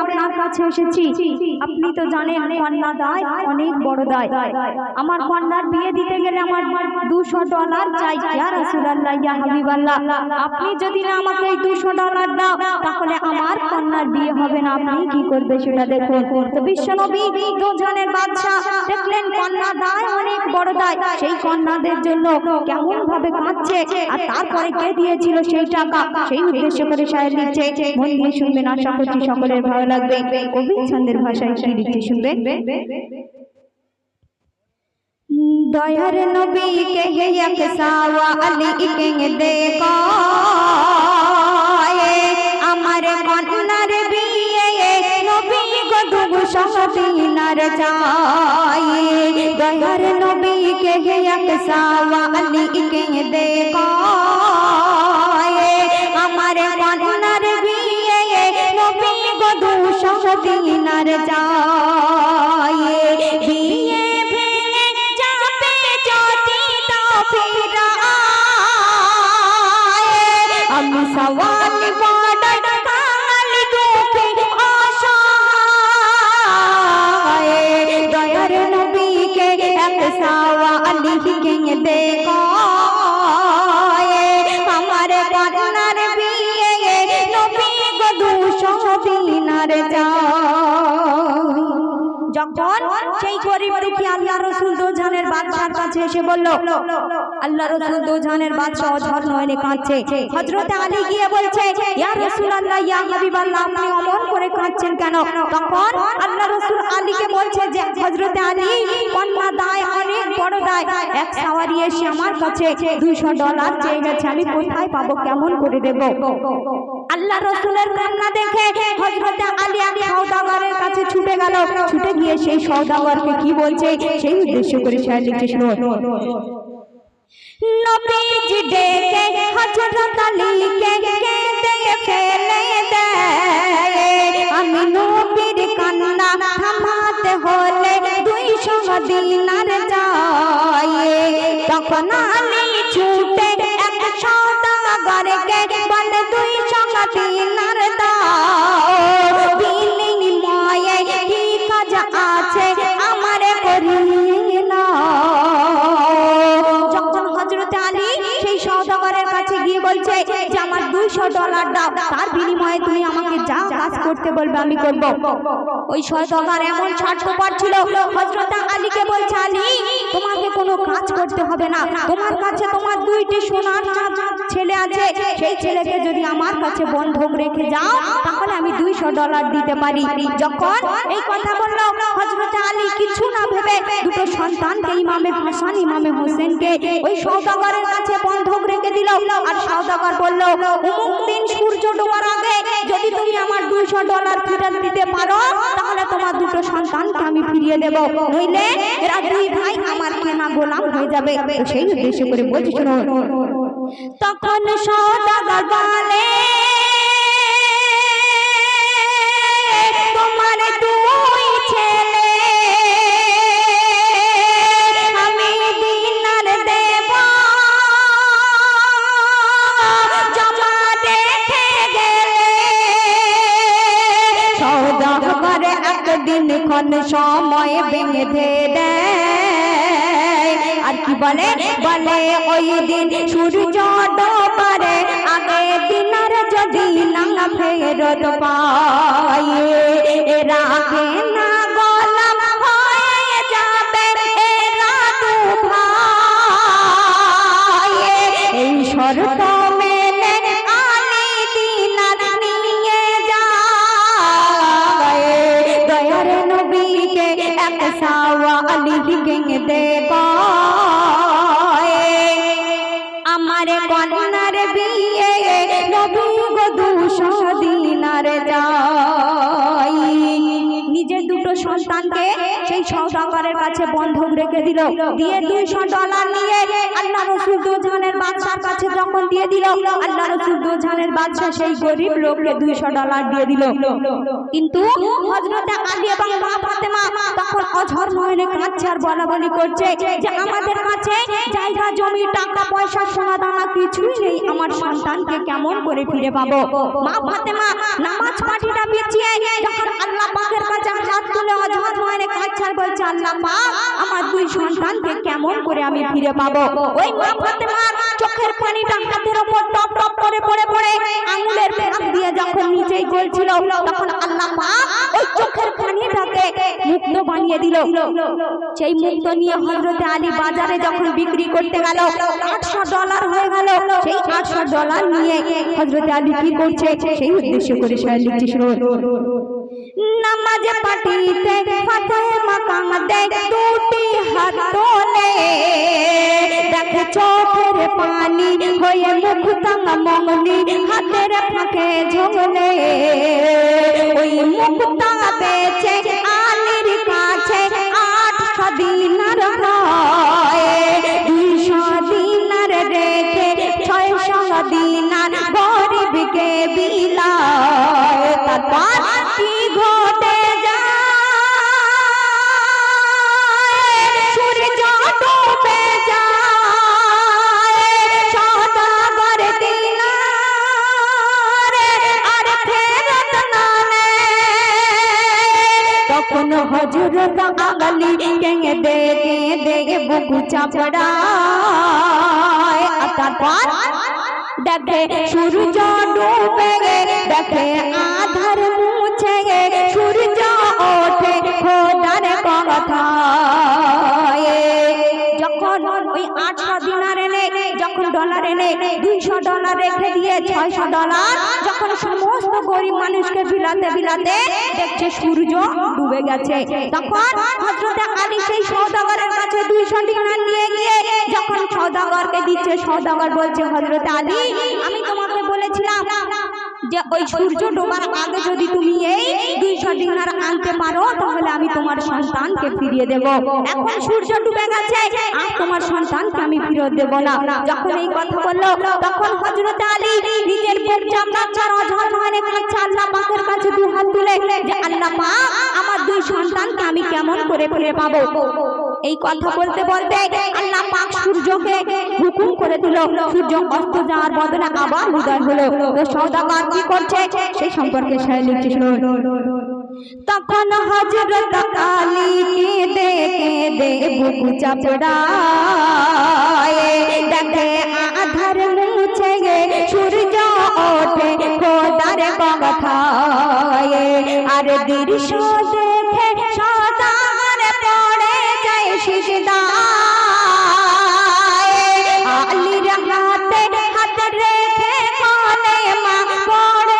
আপনার কাছে এসেছি। আপনি তো জানেন কন্যা দায় অনেক বড় দায়। আমার কন্যার বিয়ে দিতে গেলে আমার $200 চাই। ইয়া রাসূলুল্লাহ, ইয়া হাবিবাল্লাহ, আপনি যদি না আমাকে এই $200 দাও তাহলে আমার কন্যার বিয়ে হবে না। আপনি কি করবে সেটা দেখুন। তো বিশ্বনবী দুজনের বাদশা দেখলেন কন্যা দায় অনেক বড় দায়, সেই কন্যাদের জন্য কেমন ভাবে কাঁদছে। আর তারপরে কে দিয়েছিল সেই টাকা, সেই উদ্দেশ্য করে শায়ের লিখছে। মন দিয়ে শুনবেন, আশা করছি সকলের ভালো লাগবে। কবি ছন্দের ভাষায় কি লিখছে শুনবেন। দয়ার নবী কে এক সওয়াল কে দেখো, আমার কন্যার বিয়ে নবী গো $200 চাই। দয়ার নবী কে এক সওয়াল কে দেখো, আমার কন্যার বিয়ে নবী গো $200 চাই। বিয়ে ভেঙে যাবে যদি তফিরা, আমি সওয়াল বড় কাল দুঃখে অসহায়। দয়ার নবীকে এক সওয়াল কে দেখো, আমার কন্যার বিয়ে নবী গো $200 চাই। যখন সেই গরিব দুঃখী আল্লাহ রাসূল দোজানের বাদশার কাছে এসে বলল, আল্লাহ রাসূল দোজানের বাদশা অঝর নয়নে কাঁদছে। হযরত আলী গিয়ে বলছে, ইয়া রাসূলুল্লাহ, ইয়া হাবিবাল্লাহ, আপনি অমন করে কাঁদছেন কেন? তখন আল্লাহ রাসূল আলীকে বলছে যে হযরত আলী, কন্যা দায় অনেক বড় দায়। এক সাওয়ারি এসে আমার কাছে $200 চেয়ে গেছে, আমি কোথায় পাবো, কেমন করে দেব? আল্লাহ রাসূলের কান্না দেখে হযরত আলী এক সওদাগরের কাছে ছুটে গেল। ছুটে গিয়ে সেই সওদাগরকে কি বলছে সেই উদ্দেশ্য করে শায়ের লিখছে শুনুন। নবীজি ডেকে হযরত আলীকে কেঁদে ফেলে দেয়, আমি নবীর কান্না থামাতে হলে $200 চাই। তখন আলী ছুটে এক সওদাগরকে বলে $200 দাও, বিনিময়ে কি কাজ আছে আমার করিয়ে নাও। যখন হযরত আলী সেই সওদাগরের কাছে গিয়ে বলছে যে আমার $200 দাও, তার বিনিময়ে তুমি আমাকে যা কাজ করতে বলবে আমি করব। ওই সওদাগর এমন স্বার্থপর ছিল, হযরত আলীকে বলছে, আলী তোমাকে কোনো কাজ করতে হবে না, তোমার কাছে তোমার 2টি সোনার ছেলে আছে, সেই ছেলেকে যদি আমার কাছে বন্ধক রেখে যাও তাহলে আমি $200 দিতে পারি। যখন এই কথা বলল হযরত আলী কিছু না ভেবে দুটো সন্তানকে, ইমামে হাসান ইমামে হোসেনকে ওই সওদাগরের কাছে বন্ধক রেখে দিল। আর সওদাগর বলল, অমুক দিন সূর্য ডোবার আগে যদি তুমি আমার $200 ফেরত দিতে পারো তাহলে তোমার দুটো সন্তানকে আমি ফিরিয়ে দেব, নইলে এরা দুই ভাই আমার কেনা গোলাম হয়ে যাবে। সেই উদ্দেশ্য করে বলছি শুনুন। তখন সওদাগর বলে, তোমার 2 ছেলে আমি দিনার দেব, জমা রেখে গেলে। সওদাগর একদিন ক্ষণ সময় বেঁধে দেয়, আর কি বলে বলে ওই দিন সূর্য ডোবারে আগে দিনার যদি না ফেরত পায়, এরা না গোলাম হয়ে যাবে এরা 2 ভাই। এই শর্ত মেনে আলী দিনার নিয়ে যায়। দয়ার নবীকে এক সওয়াল কে দেখো, আমার কন্যার বিয়ে নবী গো $200 চাই। নিজের দুটো সন্তানকে সেই সওদাগরের কাছে বন্ধক রেখে দিল, দিয়ে $200 নিয়ে আল্লাহ রাসূল দোজাহানের বাদশার কাছে যখন দিয়ে দিল, আল্লাহ রাসূল দোজাহানের বাদশা সেই গরিব লোককে $200 দিয়ে দিল। কিন্তু হযরতে আলী এবং মা ফাতেমা তখন অঝর নয়নে কাঁদছে আর বলাবলি করছে যে আমাদের কাছে জায়গা জমি টাকা পয়সা সোনা দানা কিছুই নেই, আমার সন্তানকে কেমন করে ফিরে পাবো। মা ফাতেমা নামাজ পাটিটা বিছিয়ে যখন আল্লাহ পাকের কাছে হাত তুলে অঝর নয়নে কাঁদছে আর বলছে আল্লাহ পাক আমার দুই সন্তানকে কেমন করে আমি ফিরে পাবো। ওই মা ফাতেমার চোখের পানিটা হাতের উপর টপ টপ করে পড়ে পড়ে আঙুলের ফাঁক দিয়ে যখন নিচেই গলছিল, তখন আল্লাহ পাক ওই চোখের পানিটাকে মুক্ত বানিয়ে দিল। সেই মুক্ত নিয়ে হযরতে আলী বাজারে যখন বিক্রি করতে গেল $800 হয়ে গেল। সেই $800 নিয়ে হযরতে আলী কি করছে সেই উদ্দেশ্য করে শায়র লিখছে, শুনুন। নামাজে পাটিতে ফাতেমা কাঁদে দুটি হাত তোলে, দেখে চোখের পানি হয়ে মুখ তাঙা মঙ্গলি হাতের ফাঁকে ঝোলে। ওই মুখটা বেচে আলীর কাছে 800 দিনার হয়, 200 দিনার রেখে 600 দিনার গরিবকে বিলায়। তারপর কি ঘটে যায়, সূর্য ডুবে যায়, সওদাগর দিনার আর ফেরত না নেয়। তখন হযরত আলী কেঁদে কেঁদে বুক চাপড়ায়। তারপর দেখে সূর্য ডুবে, দেখে আধার মুছে, সূর্য ওঠে খোদার কথায়। যখন ওই 800 দিনার এনে যখন ডলার এনে $200 রেখে দিয়ে $600 যখন সমস্ত গরিব মানুষকে বিলাতে বিলাতে দেখছে সূর্য ডুবে গেছে, তখন হযরতে আলী সেই সওদাগরের কাছে 200 দিনার নিয়ে গিয়ে যখন সওদাগরকে দিচ্ছে, সওদাগর বলছে হযরতে আলী আমি তোমাকে বলেছিলাম যে ওই সূর্য ডোবার আগে যদি তুমি এই 200 দিনার আনতে পারো তাহলে আমি তোমার সন্তানকে ফিরিয়ে দেব। এখন সূর্য ডুবে গেছে আর তোমার সন্তানকে আমি ফিরিয়ে দেব না। যখন এই কথা বললো তখন হযরতে আলী নিজের বুক চাপড়াচ্ছে আর অঝর নয়নে কাঁদছে আল্লাহ পাকের কাছে দুই হাত তুলে যে আল্লাহ পাক আমার দুই সন্তানকে আমি কেমন করে ফিরে পাবো। এই কথা বলতে বলতে আল্লাহ পাক সূর্যকে হুকুম করে দিল, সূর্য অস্ত যাওয়ার বদলে আবার উদয় হলো। তো সওদাগর কি করছে সেই সম্পর্কে শায়র লিখছে, শুনুন। তখন হযরত আলী কেঁদে কেঁদে বুক চাপড়ায়, দেখে আধার মুছে সূর্য ওঠে খোদার কথায়। আর দৃশ্য দেখে সওদাগর পড়ে যায় সিজদায়, আলীর হাতে হাত রেখে বলে মা পড়ে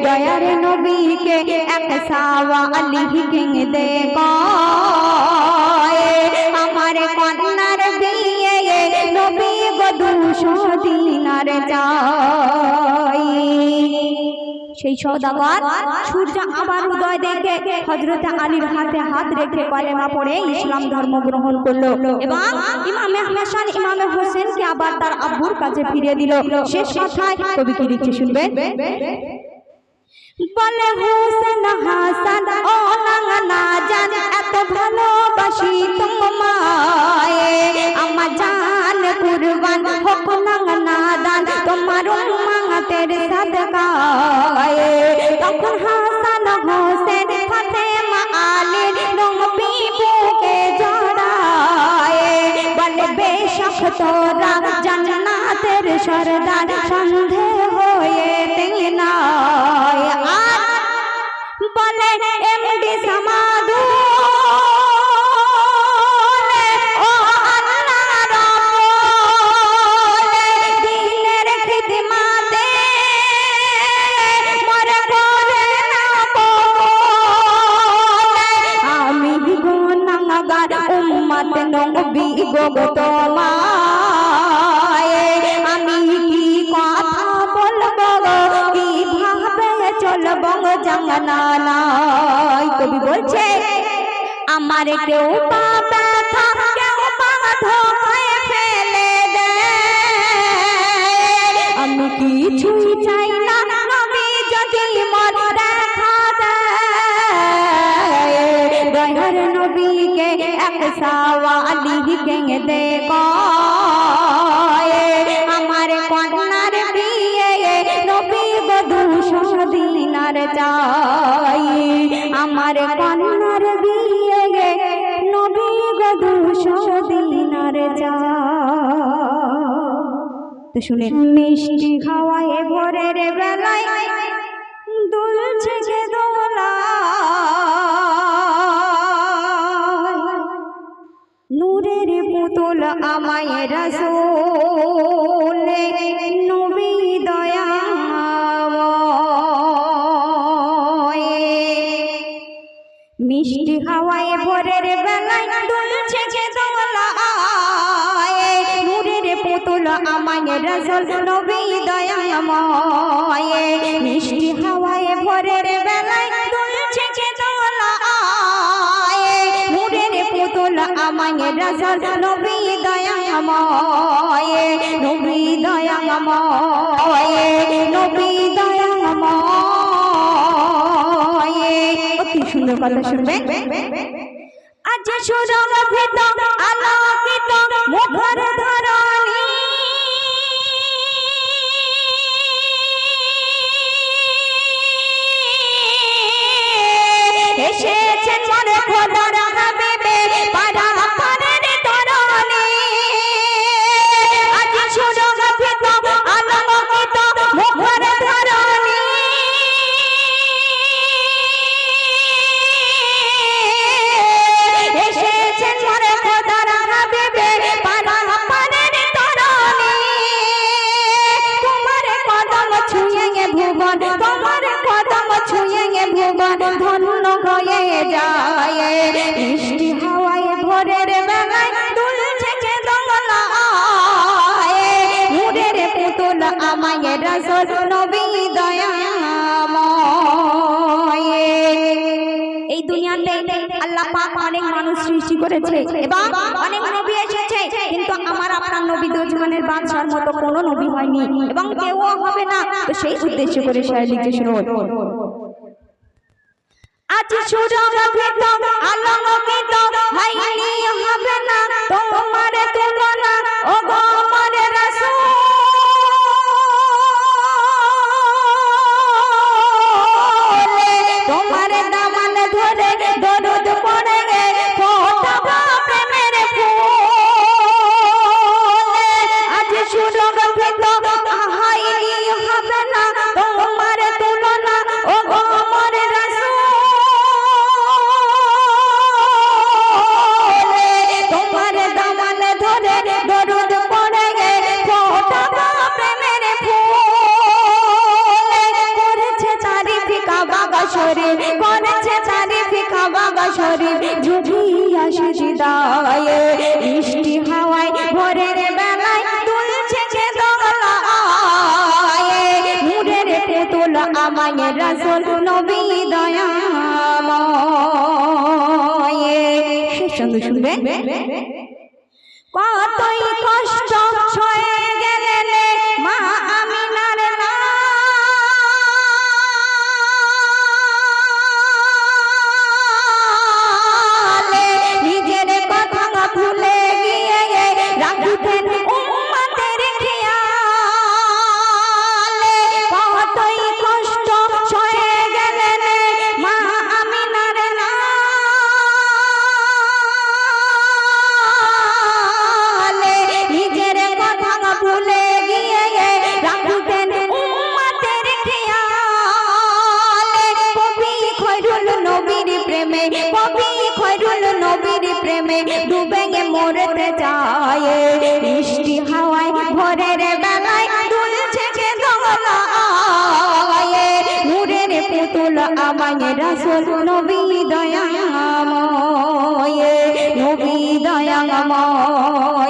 দয়ার নবীকে এক সাওয়াল কেঁদে কয় আমার কন্যার বিয়ে নবী গো 200 দিনার চাই। সেই সওদাগর সূর্য আবার উদয় দেখে হযরতে আলীর হাতে হাত রেখে কলেমা পড়ে ইসলাম ধর্ম গ্রহণ করলো এবং ইমামে হাসান ইমামে হোসেনকে আবার তার আব্বুর কাছে ফিরিয়ে দিল। শেষ কথায় কবি কি লিখছে শুনবেন। বলে হোসেন হাসান ও না জান এত ভালোবাসি তোমায়, আমার জান কুরবান হোক না দান তোমার উম্মতের সাদকায়। তখন হাসান হোসেন ফাতেমা আলীর নবী বুকে জড়ায়, বলে বেশক তোরা জান্নাতের সরদার সন্দেহ হয়ে তেনায়। আর বলে এমডি সমাদু নবী গো তোমায় আমি কি কথা বলবো কিভাবে চলব এবং জানানায়। কবি বলছে আমার কেউ পা ব্যথা কেউ পা ধোকায় ফেলে দেয়, আমি কিছুই চাই না নবী যদি মন দেখা দেয়। দয়ার নবীকে এক সাওয়ালি গেঙ্গে দে আমার কন্যার বিয়ে নবী গো 200 দিনার চাই, আমার কন্যার বিয়ে নবী গো 200 দিনার চাই। তো শুনেন মিষ্টি খাওয়ায় ভোরের বেলায় দুলছে যে দোলা, নূরের পুতুল আমায় রাসূল নবী দয়াময়। মিষ্টি হাওয়ায় ভোরের বেলায় দুলছে যে দোলা, নূরের পুতুল আমায় রাসূল নবী দয়াময়। মিষ্টি হাওয়ায় ভোরের বেলায় দুলছে যে দোলা, নূরের পুতুল আমায় রাসূল নবী দয়াময়, নবী দয়াময়, নবী দয়াময়। অতি সুন্দর কথা শুনবেন। আজ সুরভিত আলোকিত মুখর ধরণী, এসেছেন মনে খোদার হাবিবে পারা পারের তরণী। আজ সুরভিত আলোকিত মুখর ধরণী, এসেছেন মনে খোদার হাবিবে পারা পারের তরণী। তোমার কদম ছুঁয়ে ভুবন, তোমার কদম ছুঁয়ে ভুবন ধন্য হয়ে যায়। মিষ্টি হাওয়ায় ভোরের বেলায় দুলছে যে দোলা, নূরের পুতুল আমায় রাসূল নবী দয়াময়। এই দুনিয়াতে আল্লাহ পাক অনেক মানুষ সৃষ্টি করেছে এবং অনেক নবী এসেছে, কিন্তু আমার আপনার নবী দুজমানের বাদশার মতো কোনো নবী হয়নি এবং কেউ হবে না। তো সেই উদ্দেশ্য করে শায়র লিখে শুনুন। আজ সুরভিত আলোকিত হয়নি হবে না তোমার তুলনা ও গো আমার রাসূল, তোমার দামান ধরে দরুদ পড়ে ফোটাবো প্রেমের ফুল। আজ সুরভিত হয়নি হবে না তোমার তুলনা ও গো আমার রাসূল, তোমার দামান ধরে দরুদ পড়ে ফোটাবো প্রেমের ফুল। করেছে তারিফ কাবা শরীফ, করেছে তারিফ কাবা শরীফ ঝুঁকিয়া সিজদায়। মিষ্টি হাওয়ায় ভোরের বেলায় দুলছে যে দোলা, নূরের পুতুল আমায় রাসূল নবী দয়াময়। শেষ ছন্দ শুনবেন। কতই কষ্ট সয়ে গেলেন মা আমিনার নালে, নিজের কথা ভুলে গিয়ে রাখতেন উম্মতের খেয়ালে। কতই কষ্ট সয়ে গেলেন মা আমিনার নালে, নিজের কথা ভুলে গিয়ে রাখতেন উম্মতের খেয়ালে। কবি খৈরুল নবীর প্রেমে, কবি খৈরুল নবীর প্রেমে ডুবে মরতে চায়। মিষ্টি হাওয়ায় ভোরের বেলায় দুলছে যে দোলা, নূরের পুতুল আমায় রাসূল নবী দয়াময়, নবী দয়াময়।